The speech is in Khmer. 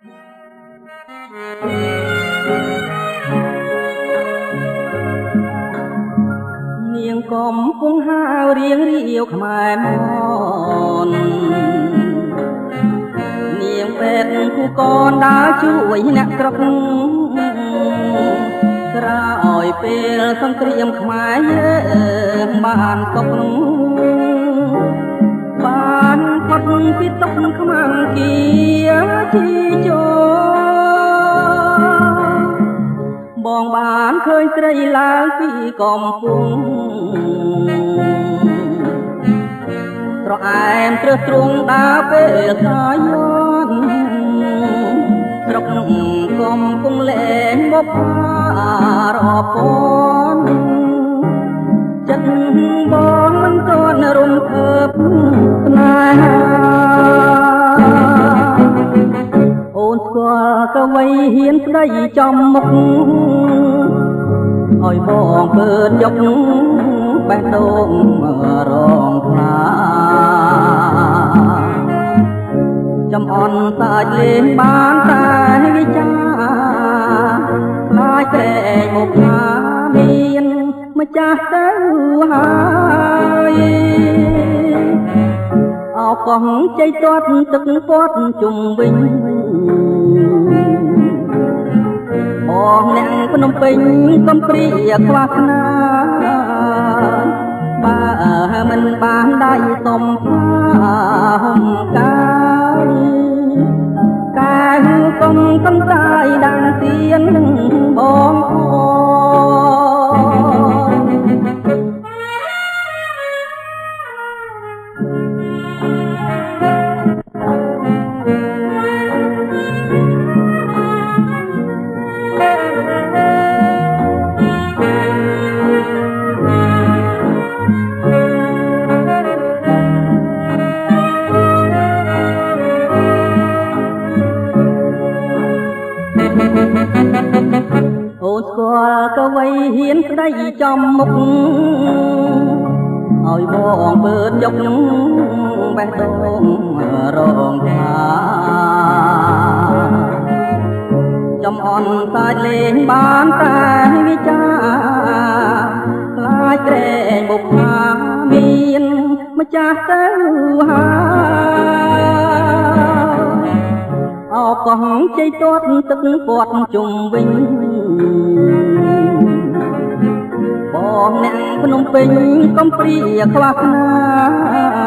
នាងកំពុងហាវរៀងរាវខ្មែរមននាងពេទ្យគូកនដើរជួយអ្នកក្រឹកក្រោយពេលសង្គ្រាមខ្មែរយើងបានសុខបានផុតពីទុក្ខខ្មាំងគៀជីជោបងបានឃើញត្រីឡើងពីកំពុងត្រអែមត្រឹសទ្រង់ដើរពេលកាយនស្រុកកំពុងលែងមករពនចិត្តបងមិនទាន់រំភើបស្នេហាអូនស្គាល់កវីហ៊ានស្ដីចំមុខឲ្យបងពើតយកបេះដូងរងថ្លាចំអន់សាច់លេងបានតែវិចាខ្លាចក្រែងមកថាមានម្ចាស់ទៅហើយអោកោះជ័យទាត់ទឹកពាត់ជុំវិញបងអ្នកភ្នំពេញកំព្រាខ្វះខ្នាបើមិនបានដៃសុំផាហុំកាយកាយគុំកំតាយដាំទៀននឹងបងអូនស្គាល់កវីហ៊ានស្ដីចំមុខឲ្យបងពើតយកបេះដូងរងថាចំអន់សាច់លេងបានតែវិចាខ្លាចក្រែងបុកថាមានម្ចាស់ទៅហើយអោកោះជ័យទាត់ទឹកពាត់ជុំវិញបងអ្នកភ្នំពេញកំព្រាខ្វះខ្នា